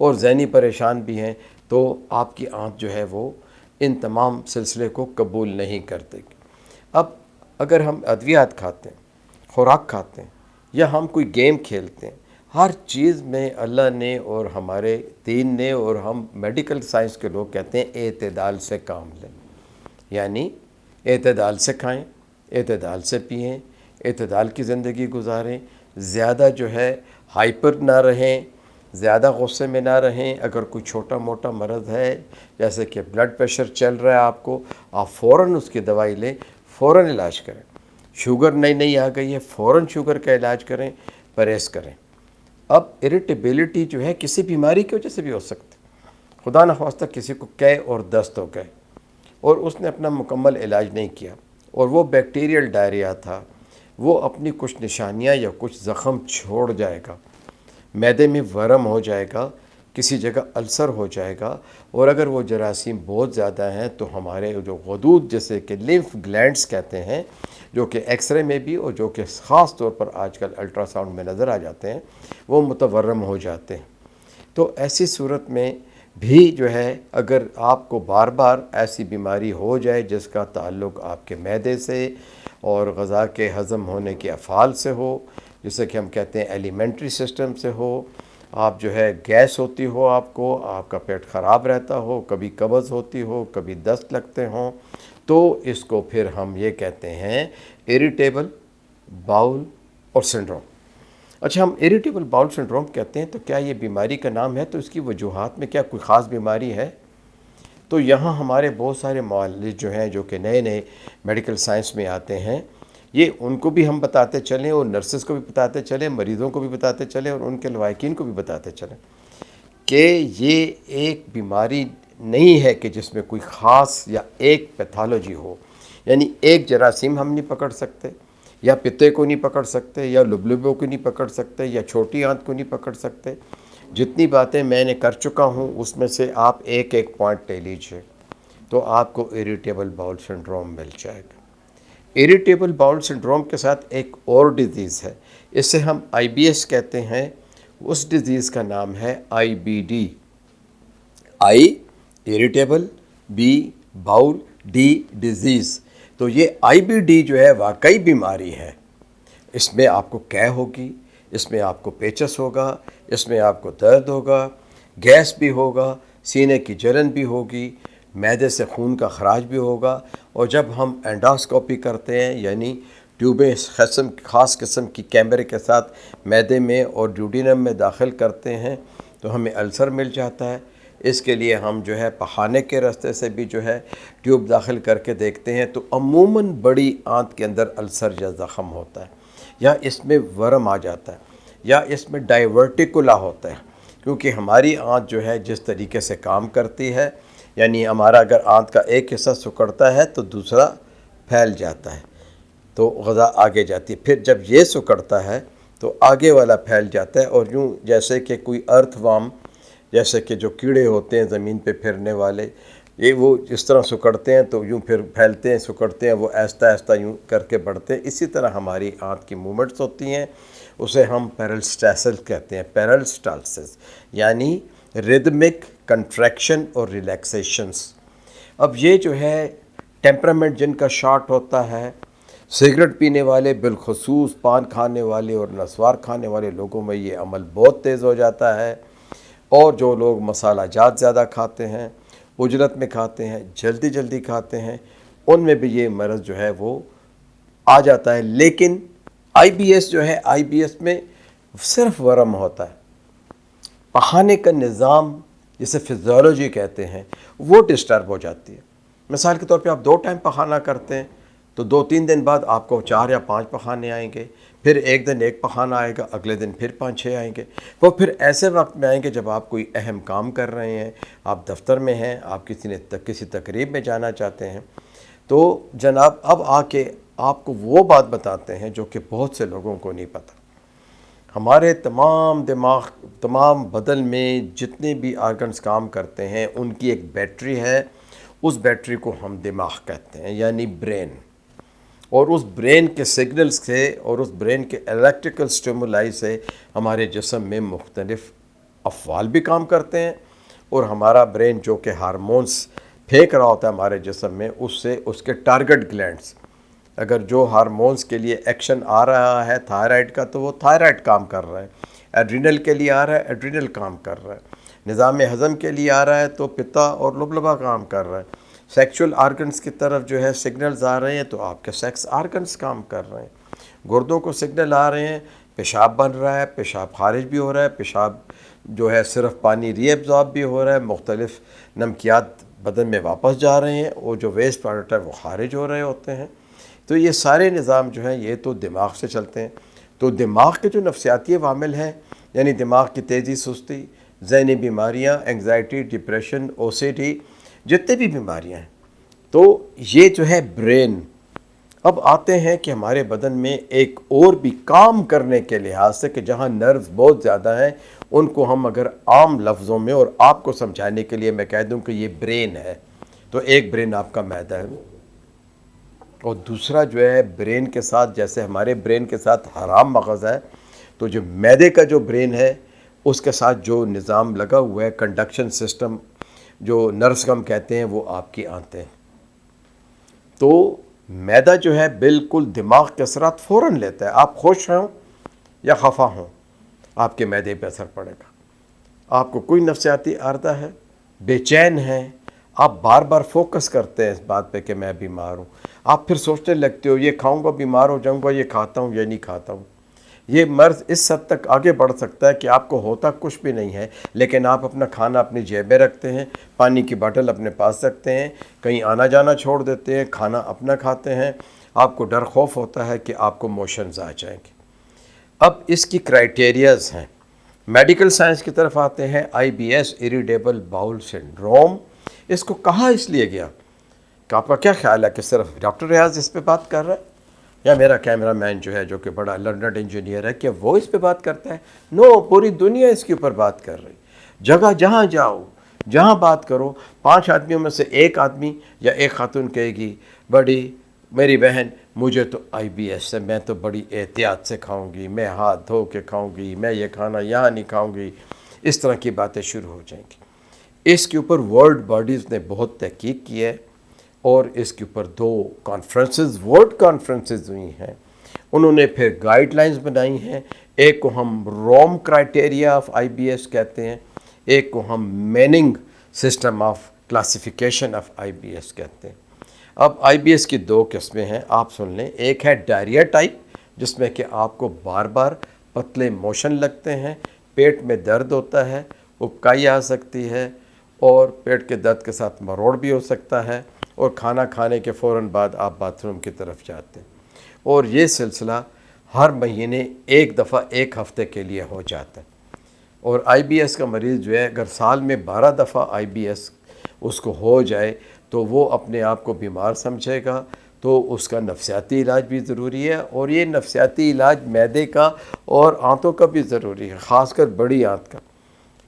اور ذہنی پریشان بھی ہیں تو آپ کی آنت جو ہے وہ ان تمام سلسلے کو قبول نہیں کرتے۔ اب اگر ہم ادویات کھاتے ہیں، خوراک کھاتے ہیں، یا ہم کوئی گیم کھیلتے ہیں، ہر چیز میں اللہ نے اور ہمارے دین نے اور ہم میڈیکل سائنس کے لوگ کہتے ہیں اعتدال سے کام لیں، یعنی اعتدال سے کھائیں، اعتدال سے پئیں، اعتدال کی زندگی گزاریں، زیادہ جو ہے ہائپر نہ رہیں، زیادہ غصے میں نہ رہیں۔ اگر کوئی چھوٹا موٹا مرض ہے جیسے کہ بلڈ پریشر چل رہا ہے آپ فوراً اس کی دوائی لیں، فوراً علاج کریں۔ شوگر نئی آ گئی ہے، فوراً شوگر کا علاج کریں، پرہیز کریں۔ اب اریٹیبلٹی جو ہے کسی بیماری کی وجہ سے بھی ہو سکتی ہے، خدا نخواستہ کسی کو قے اور دست ہو گئے اور اس نے اپنا مکمل علاج نہیں کیا اور وہ بیکٹیریل ڈائریا تھا، وہ اپنی کچھ نشانیاں یا کچھ زخم چھوڑ جائے گا، معدے میں ورم ہو جائے گا، کسی جگہ السر ہو جائے گا، اور اگر وہ جراثیم بہت زیادہ ہیں تو ہمارے جو غدود جیسے کہ لمف گلینڈز کہتے ہیں، جو کہ ایکس رے میں بھی اور جو کہ خاص طور پر آج کل الٹرا ساؤنڈ میں نظر آ جاتے ہیں، وہ متورم ہو جاتے ہیں۔ تو ایسی صورت میں بھی جو ہے اگر آپ کو بار بار ایسی بیماری ہو جائے جس کا تعلق آپ کے معدے سے اور غذا کے ہضم ہونے کے افعال سے ہو، جسے کہ ہم کہتے ہیں ایلیمنٹری سسٹم سے ہو، آپ جو ہے گیس ہوتی ہو، آپ کا پیٹ خراب رہتا ہو، کبھی قبض ہوتی ہو، کبھی دست لگتے ہوں، تو اس کو پھر ہم یہ کہتے ہیں اریٹیبل باؤل اور سنڈروم۔ اچھا، ہم اریٹیبل باؤل سنڈروم کہتے ہیں تو کیا یہ بیماری کا نام ہے؟ تو اس کی وجوہات میں کیا کوئی خاص بیماری ہے؟ تو یہاں ہمارے بہت سارے معالج جو ہیں جو کہ نئے میڈیکل سائنس میں آتے ہیں، یہ ان کو بھی ہم بتاتے چلیں اور نرسز کو بھی بتاتے چلیں، مریضوں کو بھی بتاتے چلیں اور ان کے لواحقین کو بھی بتاتے چلیں کہ یہ ایک بیماری نہیں ہے کہ جس میں کوئی خاص یا ایک پیتھالوجی ہو، یعنی ایک جراثیم ہم نہیں پکڑ سکتے، یا پتے کو نہیں پکڑ سکتے، یا لبلبوں کو نہیں پکڑ سکتے، یا چھوٹی آنت کو نہیں پکڑ سکتے۔ جتنی باتیں میں نے کر چکا ہوں اس میں سے آپ ایک پوائنٹ لے لیجئے تو آپ کو اریٹیبل باؤل سنڈروم مل جائے گا۔ اریٹیبل باؤل سنڈروم کے ساتھ ایک اور ڈیزیز ہے، اسے ہم آئی بی ایس کہتے ہیں، اس ڈیزیز کا نام ہے I B D. I irritable, B bowel, D disease. تو یہ آئی بی ڈی جو ہے واقعی بیماری ہے، اس میں آپ کو قے ہوگی، اس میں آپ کو پیچس ہوگا، اس میں آپ کو درد ہوگا، گیس بھی ہوگا، سینے کی جلن بھی ہوگی، معدے سے خون کا خراج بھی ہوگا، اور جب ہم اینڈوسکوپی کرتے ہیں یعنی ٹیوبیں خاص قسم کی کیمرے کے ساتھ معدے میں اور ڈیوڈینم میں داخل کرتے ہیں تو ہمیں السر مل جاتا ہے۔ اس کے لیے ہم جو ہے پخانے کے راستے سے بھی جو ہے ٹیوب داخل کر کے دیکھتے ہیں تو عموماً بڑی آنت کے اندر السر یا زخم ہوتا ہے، یا اس میں ورم آ جاتا ہے، یا اس میں ڈائیورٹیکولا ہوتا ہے، کیونکہ ہماری آنت جو ہے جس طریقے سے کام کرتی ہے، یعنی ہمارا اگر آنت کا ایک حصہ سکڑتا ہے تو دوسرا پھیل جاتا ہے تو غذا آگے جاتی ہے، پھر جب یہ سکڑتا ہے تو آگے والا پھیل جاتا ہے، اور یوں جیسے کہ کوئی ارتھ وام، جیسے کہ جو کیڑے ہوتے ہیں زمین پہ پھرنے والے، یہ وہ جس طرح سکڑتے ہیں تو یوں پھر پھیلتے ہیں، سکڑتے ہیں، وہ آہستہ آہستہ یوں کر کے بڑھتے ہیں۔ اسی طرح ہماری آنت کی موومنٹس ہوتی ہیں، اسے ہم پیرلسٹیسل کہتے ہیں، پیرلسٹالسس، یعنی ریدمک کنٹریکشن اور ریلیکسیشنز۔ اب یہ جو ہے ٹیمپرامنٹ جن کا شارٹ ہوتا ہے، سگریٹ پینے والے بالخصوص، پان کھانے والے اور نسوار کھانے والے لوگوں میں یہ عمل بہت تیز ہو جاتا ہے، اور جو لوگ مسالہ جات زیادہ کھاتے ہیں، اجرت میں کھاتے ہیں، جلدی کھاتے ہیں، ان میں بھی یہ مرض جو ہے وہ آ جاتا ہے۔ لیکن آئی بی ایس جو ہے، آئی بی ایس میں صرف ورم ہوتا ہے، پخانے کا نظام جسے فزیولوجی کہتے ہیں وہ ڈسٹرب ہو جاتی ہے۔ مثال کے طور پہ آپ 2 ٹائم پخانہ کرتے ہیں تو 2-3 دن بعد آپ کو 4 یا 5 پخانے آئیں گے، پھر ایک دن 1 پخانہ آئے گا، اگلے دن پھر 5-6 آئیں گے۔ وہ پھر ایسے وقت میں آئیں گے جب آپ کوئی اہم کام کر رہے ہیں، آپ دفتر میں ہیں، آپ کسی تقریب میں جانا چاہتے ہیں، تو جناب اب آ کے آپ کو وہ بات بتاتے ہیں جو کہ بہت سے لوگوں کو نہیں پتہ۔ ہمارے تمام بدن میں جتنے بھی آرگنز کام کرتے ہیں ان کی ایک بیٹری ہے، اس بیٹری کو ہم دماغ کہتے ہیں، یعنی برین، اور اس برین کے سگنلز سے اور اس برین کے الیکٹریکل سٹیمولائی سے ہمارے جسم میں مختلف افعال بھی کام کرتے ہیں، اور ہمارا برین جو کہ ہارمونز پھینک رہا ہوتا ہے ہمارے جسم میں، اس سے اس کے ٹارگٹ گلینڈز، اگر جو ہارمونز کے لیے ایکشن آ رہا ہے تھائرائڈ کا تو وہ تھائرائڈ کام کر رہا ہے، ایڈرینل کے لیے آ رہا ہے ایڈرینل کام کر رہا ہے، نظام ہضم کے لیے آ رہا ہے تو پتا اور لبلبا کام کر رہا ہے، سیکشول آرگنز کی طرف جو ہے سگنلز آ رہے ہیں تو آپ کے سیکس آرگنز کام کر رہے ہیں، گردوں کو سگنل آ رہے ہیں، پیشاب بن رہا ہے، پیشاب خارج بھی ہو رہا ہے، پیشاب جو ہے صرف پانی ری ایبزارب بھی ہو رہا ہے، مختلف نمکیات بدن میں واپس جا رہے ہیں، اور جو ویسٹ پروڈکٹ ہے وہ خارج ہو رہے ہوتے ہیں۔ تو یہ سارے نظام جو ہیں یہ تو دماغ سے چلتے ہیں۔ تو دماغ کے جو نفسیاتی عوامل ہیں، یعنی دماغ کی تیزی سستی، ذہنی بیماریاں، انگزائٹی، ڈپریشن، او سی ڈی، جتنے بھی بیماریاں ہیں، تو یہ جو ہے برین۔ اب آتے ہیں کہ ہمارے بدن میں ایک اور بھی کام کرنے کے لحاظ سے کہ جہاں نروز بہت زیادہ ہیں، ان کو ہم اگر عام لفظوں میں اور آپ کو سمجھانے کے لیے میں کہہ دوں کہ یہ برین ہے، تو ایک برین آپ کا معدہ ہے، اور دوسرا جو ہے برین کے ساتھ، جیسے ہمارے برین کے ساتھ حرام مغز ہے، تو جو معدے کا جو برین ہے اس کے ساتھ جو نظام لگا ہوا ہے، کنڈکشن سسٹم، جو نروز ہم کہتے ہیں، وہ آپ کی آنتیں۔ تو معدہ جو ہے بالکل دماغ کے اثرات فوراً لیتا ہے، آپ خوش ہوں یا خفا ہوں آپ کے معدے پہ اثر پڑے گا، آپ کو کوئی نفسیاتی عارضہ ہے، بے چین ہیں، آپ بار بار فوکس کرتے ہیں اس بات پہ کہ میں بیمار ہوں، آپ پھر سوچنے لگتے ہو یہ کھاؤں گا بیمار ہو جاؤں گا، یہ کھاتا ہوں یا نہیں کھاتا ہوں۔ یہ مرض اس حد تک آگے بڑھ سکتا ہے کہ آپ کو ہوتا کچھ بھی نہیں ہے، لیکن آپ اپنا کھانا اپنی جیب میں رکھتے ہیں، پانی کی باٹل اپنے پاس رکھتے ہیں، کہیں آنا جانا چھوڑ دیتے ہیں، کھانا اپنا کھاتے ہیں، آپ کو ڈر خوف ہوتا ہے کہ آپ کو موشنز آ جائیں گے۔ اب اس کی کرائٹیریاز ہیں، میڈیکل سائنس کی طرف آتے ہیں۔ I B S, irritable bowel syndrome, اس کو کہا اس لیے گیا کہ آپ کا کیا خیال ہے کہ صرف ڈاکٹر ریاض اس پہ بات کر رہا ہے، یا میرا کیمرہ مین جو ہے جو کہ بڑا لرنڈ انجینئر ہے، کہ وہ اس پہ بات کرتا ہے؟ نو، پوری دنیا اس کے اوپر بات کر رہی، جگہ جہاں جاؤ، جہاں بات کرو، 5 آدمیوں میں سے ایک آدمی یا ایک خاتون کہے گی بڑی میری بہن مجھے تو آئی بی ایس ہے، میں تو بڑی احتیاط سے کھاؤں گی، میں ہاتھ دھو کے کھاؤں گی، میں یہ کھانا یہاں نہیں کھاؤں گی، اس طرح کی باتیں شروع ہو جائیں گی۔ اس کے اوپر ورلڈ باڈیز نے بہت تحقیق کی ہے، اور اس کے اوپر 2 کانفرنسز، ورلڈ کانفرنسز ہوئی ہیں، انہوں نے پھر گائیڈ لائنز بنائی ہیں، ایک کو ہم Rome criteria of I B S کہتے ہیں، ایک کو ہم Manning system of classification of I B S کہتے ہیں۔ اب آئی بی ایس کی 2 قسمیں ہیں، آپ سن لیں۔ ایک ہے ڈائریا ٹائپ، جس میں کہ آپ کو بار بار پتلے موشن لگتے ہیں، پیٹ میں درد ہوتا ہے، ابکائی آ سکتی ہے، اور پیٹ کے درد کے ساتھ مروڑ بھی ہو سکتا ہے، اور کھانا کھانے کے فوراً بعد آپ باتھ روم کی طرف جاتے ہیں، اور یہ سلسلہ ہر مہینے ایک دفعہ 1 ہفتے کے لیے ہو جاتا ہے۔ اور آئی بی ایس کا مریض جو ہے اگر سال میں 12 دفعہ آئی بی ایس اس کو ہو جائے تو وہ اپنے آپ کو بیمار سمجھے گا، تو اس کا نفسیاتی علاج بھی ضروری ہے، اور یہ نفسیاتی علاج معدے کا اور آنتوں کا بھی ضروری ہے، خاص کر بڑی آنت کا،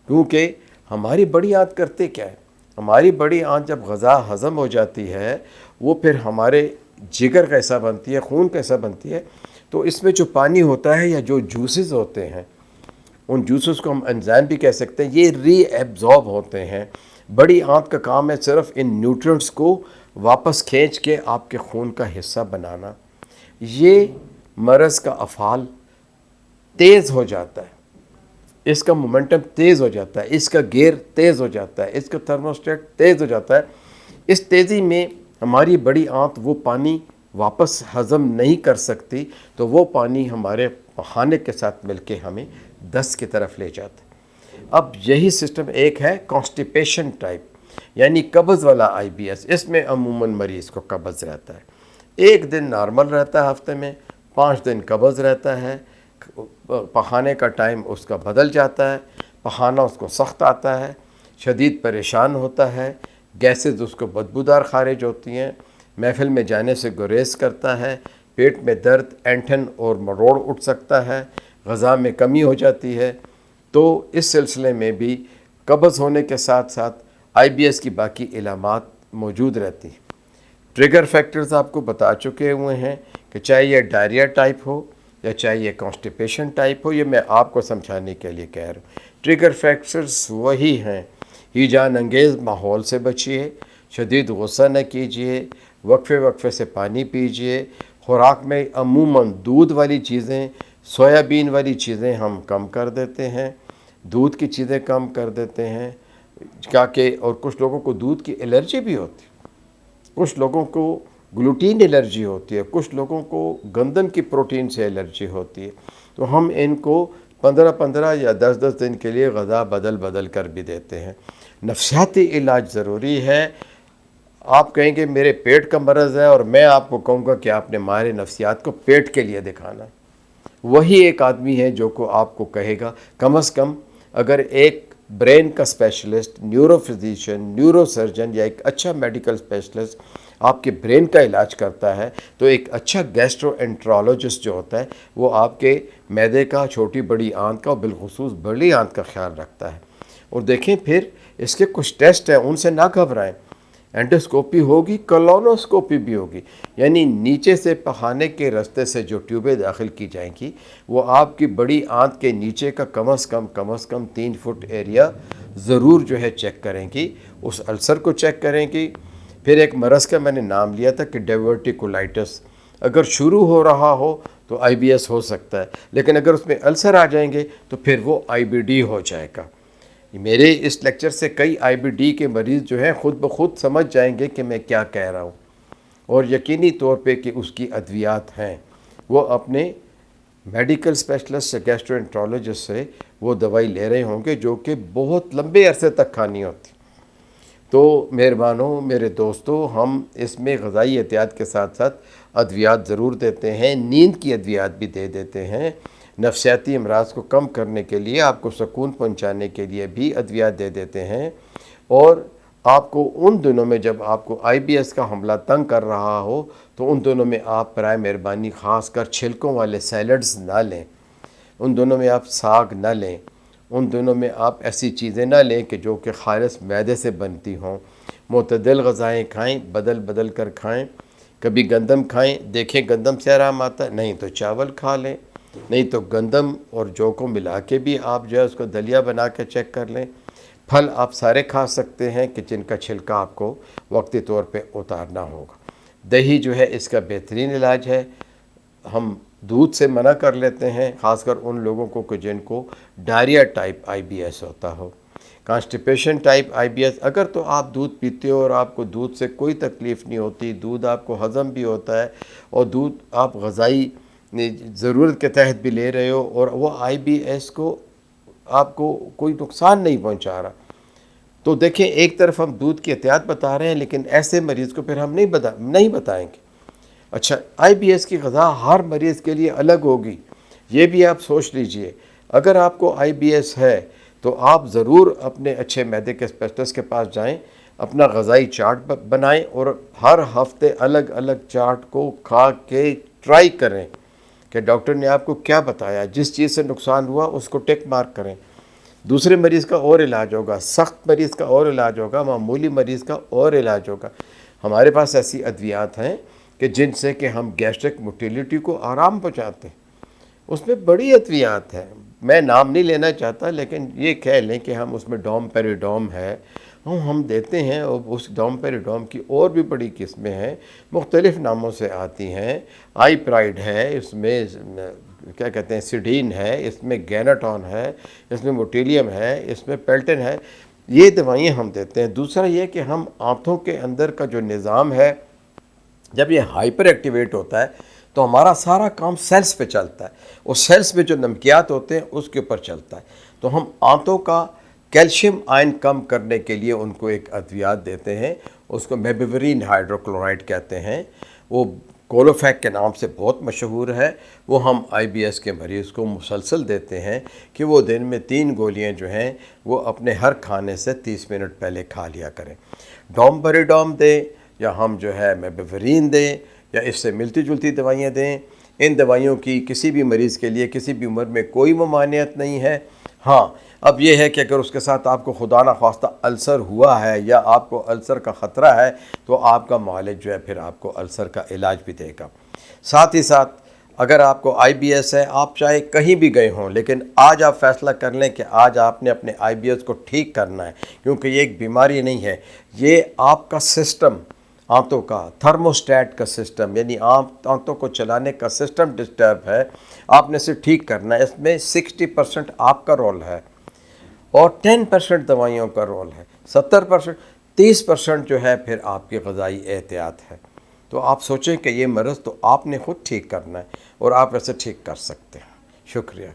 کیونکہ ہماری بڑی آنت کرتے کیا ہے؟ ہماری بڑی آنت جب غذا ہضم ہو جاتی ہے، وہ پھر ہمارے جگر کا حصہ بنتی ہے، خون کا حصہ بنتی ہے، تو اس میں جو پانی ہوتا ہے یا جو جوسز ہوتے ہیں، ان جوسز کو ہم انزائم بھی کہہ سکتے ہیں، یہ ری ایبزارب ہوتے ہیں۔ بڑی آنت کا کام ہے صرف ان نیوٹرنٹس کو واپس کھینچ کے آپ کے خون کا حصہ بنانا۔ یہ مرض کا افعال تیز ہو جاتا ہے، اس کا مومنٹم تیز ہو جاتا ہے، اس کا گیئر تیز ہو جاتا ہے، اس کا تھرموسٹیٹ تیز ہو جاتا ہے۔ اس تیزی میں ہماری بڑی آنت وہ پانی واپس ہضم نہیں کر سکتی، تو وہ پانی ہمارے پخانے کے ساتھ مل کے ہمیں دست کی طرف لے جاتا ہے۔ اب یہی سسٹم ایک ہے کانسٹیپیشن ٹائپ، یعنی قبض والا آئی بی ایس، اس میں عموماً مریض کو قبض رہتا ہے، 1 دن نارمل رہتا ہے ہفتے میں، 5 دن قبض رہتا ہے، پخانے کا ٹائم اس کا بدل جاتا ہے، پخانا اس کو سخت آتا ہے، شدید پریشان ہوتا ہے، گیسز اس کو بدبودار خارج ہوتی ہیں، محفل میں جانے سے گریز کرتا ہے، پیٹ میں درد، اینٹھن اور مروڑ اٹھ سکتا ہے، غذا میں کمی ہو جاتی ہے۔ تو اس سلسلے میں بھی قبض ہونے کے ساتھ ساتھ آئی بی ایس کی باقی علامات موجود رہتی ہیں۔ ٹریگر فیکٹرز آپ کو بتا چکے ہوئے ہیں کہ چاہے یہ ڈائریا ٹائپ ہو، یا چاہے یہ کانسٹیپیشن ٹائپ ہو، یہ میں آپ کو سمجھانے کے لیے کہہ رہا ہوں۔ ٹریگر فیکٹرز وہی ہیں، ہیجان انگیز ماحول سے بچیے، شدید غصہ نہ کیجیے، وقفے وقفے سے پانی پیجیے، خوراک میں عموماً دودھ والی چیزیں، سویابین والی چیزیں ہم کم کر دیتے ہیں، دودھ کی چیزیں کم کر دیتے ہیں، اور کچھ لوگوں کو دودھ کی الرجی بھی ہوتی ہے، کچھ لوگوں کو گلوٹین الرجی ہوتی ہے، کچھ لوگوں کو گندم کی پروٹین سے الرجی ہوتی ہے، تو ہم ان کو 15 یا 10 دن کے لیے غذا بدل کر بھی دیتے ہیں۔ نفسیاتی علاج ضروری ہے۔ آپ کہیں گے میرے پیٹ کا مرض ہے، اور میں آپ کو کہوں گا کہ آپ نے ماہر نفسیات کو پیٹ کے لیے دکھانا ہے۔ وہی ایک آدمی ہے جو آپ کو کہے گا کم از کم اگر ایک برین کا specialist, neuro physician, neuro surgeon یا ایک اچھا میڈیکل اسپیشلسٹ آپ کے برین کا علاج کرتا ہے، تو ایک اچھا گیسٹرو انٹرالوجسٹ جو ہوتا ہے وہ آپ کے معدے کا، چھوٹی بڑی آنت کا اور بالخصوص بڑی آنت کا خیال رکھتا ہے۔ اور دیکھیں پھر اس کے کچھ ٹیسٹ ہیں، ان سے نہ گھبرائیں۔ اینڈوسکوپی ہوگی، کولونوسکوپی بھی ہوگی، یعنی نیچے سے پخانے کے رستے سے جو ٹیوبیں داخل کی جائیں گی وہ آپ کی بڑی آنت کے نیچے کا کم از کم 3 فٹ ایریا ضرور جو ہے چیک کریں گی، اس السر کو چیک کریں گی۔ پھر ایک مرض کا میں نے نام لیا تھا کہ ڈیورٹیکولائٹس، اگر شروع ہو رہا ہو تو آئی بی ایس ہو سکتا ہے، لیکن اگر اس میں السر آ جائیں گے تو پھر وہ آئی بی ڈی ہو جائے گا۔ میرے اس لیکچر سے کئی آئی بی ڈی کے مریض جو ہیں خود بخود سمجھ جائیں گے کہ میں کیا کہہ رہا ہوں، اور یقینی طور پہ کہ اس کی ادویات ہیں، وہ اپنے میڈیکل اسپیشلسٹ یا گیسٹرو انٹرالوجسٹ سے وہ دوائی لے رہے ہوں گے جو کہ بہت لمبے عرصے تک کھانی ہوتی۔ تو مہربانوں، میرے دوستو، ہم اس میں غذائی احتیاط کے ساتھ ساتھ ادویات ضرور دیتے ہیں، نیند کی ادویات بھی دے دیتے ہیں، نفسیاتی امراض کو کم کرنے کے لیے، آپ کو سکون پہنچانے کے لیے بھی ادویات دے دیتے ہیں۔ اور آپ کو ان دنوں میں جب آپ کو آئی بی ایس کا حملہ تنگ کر رہا ہو تو ان دنوں میں آپ برائے مہربانی خاص کر چھلکوں والے سیلڈز نہ لیں، ان دنوں میں آپ ساگ نہ لیں، ان دنوں میں آپ ایسی چیزیں نہ لیں کہ جو کہ خالص میدے سے بنتی ہوں۔ معتدل غذائیں کھائیں، بدل کر کھائیں، کبھی گندم کھائیں، دیکھیں گندم سے آرام آتا ہے، نہیں تو چاول کھا لیں، نہیں تو گندم اور جو کو ملا کے بھی آپ جو ہے اس کو دلیا بنا کے چیک کر لیں۔ پھل آپ سارے کھا سکتے ہیں کہ جن کا چھلکا آپ کو وقتی طور پہ اتارنا ہوگا۔ دہی جو ہے اس کا بہترین علاج ہے۔ ہم دودھ سے منع کر لیتے ہیں، خاص کر ان لوگوں کو کہ جن کو diarrhoea type I B S ہوتا ہو، constipation type I B S. اگر تو آپ دودھ پیتے ہو اور آپ کو دودھ سے کوئی تکلیف نہیں ہوتی، دودھ آپ کو ہضم بھی ہوتا ہے اور دودھ آپ غذائی ضرورت کے تحت بھی لے رہے ہو، اور وہ آئی بی ایس کو آپ کو کوئی نقصان نہیں پہنچا رہا، تو دیکھیں ایک طرف ہم دودھ کی احتیاط بتا رہے ہیں، لیکن ایسے مریض کو پھر ہم نہیں بتائیں گے۔ اچھا، آئی بی ایس کی غذا ہر مریض کے لیے الگ ہوگی، یہ بھی آپ سوچ لیجئے۔ اگر آپ کو آئی بی ایس ہے تو آپ ضرور اپنے اچھے معدے کے اسپیشلسٹ کے پاس جائیں، اپنا غذائی چارٹ بنائیں اور ہر ہفتے الگ الگ چارٹ کو کھا کے ٹرائی کریں کہ ڈاکٹر نے آپ کو کیا بتایا، جس چیز سے نقصان ہوا اس کو ٹک مارک کریں۔ دوسرے مریض کا اور علاج ہوگا، سخت مریض کا اور علاج ہوگا، معمولی مریض کا اور علاج ہوگا۔ ہمارے پاس ایسی ادویات ہیں کہ جن سے کہ ہم گیسٹرک موٹیلیٹی کو آرام پہنچاتے ہیں، اس میں بڑی ادویات ہیں، میں نام نہیں لینا چاہتا، لیکن یہ کہہ لیں کہ ہم اس میں ڈوم پیریڈوم ہے، ہم دیتے ہیں، اور اس ڈوم پیریڈوم کی اور بھی بڑی قسمیں ہیں، مختلف ناموں سے آتی ہیں۔ آئی پرائڈ ہے، اس میں کیا کہتے ہیں سیڈین ہے، اس میں گیناٹون ہے، اس میں موٹیلیم ہے، اس میں پیلٹن ہے، یہ دوائیاں ہم دیتے ہیں۔ دوسرا یہ کہ ہم آنتوں کے اندر کا جو نظام ہے، جب یہ ہائپر ایکٹیویٹ ہوتا ہے تو ہمارا سارا کام سیلز پہ چلتا ہے، اور سیلز میں جو نمکیات ہوتے ہیں اس کے اوپر چلتا ہے، تو ہم آنتوں کا کیلشیم آئن کم کرنے کے لیے ان کو ایک ادویات دیتے ہیں، اس کو میبیورین ہائیڈروکلورائڈ کہتے ہیں، وہ کولوفیک کے نام سے بہت مشہور ہے۔ وہ ہم آئی بی ایس کے مریض کو مسلسل دیتے ہیں کہ وہ دن میں 3 گولیاں جو ہیں وہ اپنے ہر کھانے سے 30 منٹ پہلے کھا لیا کریں۔ ڈوم پیریڈوم دیں یا ہم جو ہے میبیورین دیں یا اس سے ملتی جلتی دوائیاں دیں، ان دوائیوں کی کسی بھی مریض کے لیے کسی بھی عمر میں کوئی ممانعت نہیں ہے۔ ہاں، اب یہ ہے کہ اگر اس کے ساتھ آپ کو خدا نخواستہ السر ہوا ہے یا آپ کو السر کا خطرہ ہے تو آپ کا معالج جو ہے پھر آپ کو السر کا علاج بھی دے گا۔ ساتھ ہی ساتھ اگر آپ کو آئی بی ایس ہے، آپ چاہے کہیں بھی گئے ہوں، لیکن آج آپ فیصلہ کر لیں کہ آج آپ نے اپنے آئی بی ایس کو ٹھیک کرنا ہے، کیونکہ یہ ایک بیماری نہیں ہے، یہ آپ کا سسٹم، آنتوں کا تھرموسٹیٹ کا سسٹم، یعنی آنتوں کو چلانے کا سسٹم ڈسٹرب ہے، آپ نے اسے ٹھیک کرنا ہے۔ اس میں 60% آپ کا رول ہے اور 10% دوائیوں کا رول ہے، 70%، 30% جو ہے پھر آپ کی غذائی احتیاط ہے۔ تو آپ سوچیں کہ یہ مرض تو آپ نے خود ٹھیک کرنا ہے اور آپ اسے ٹھیک کر سکتے ہیں۔ شکریہ۔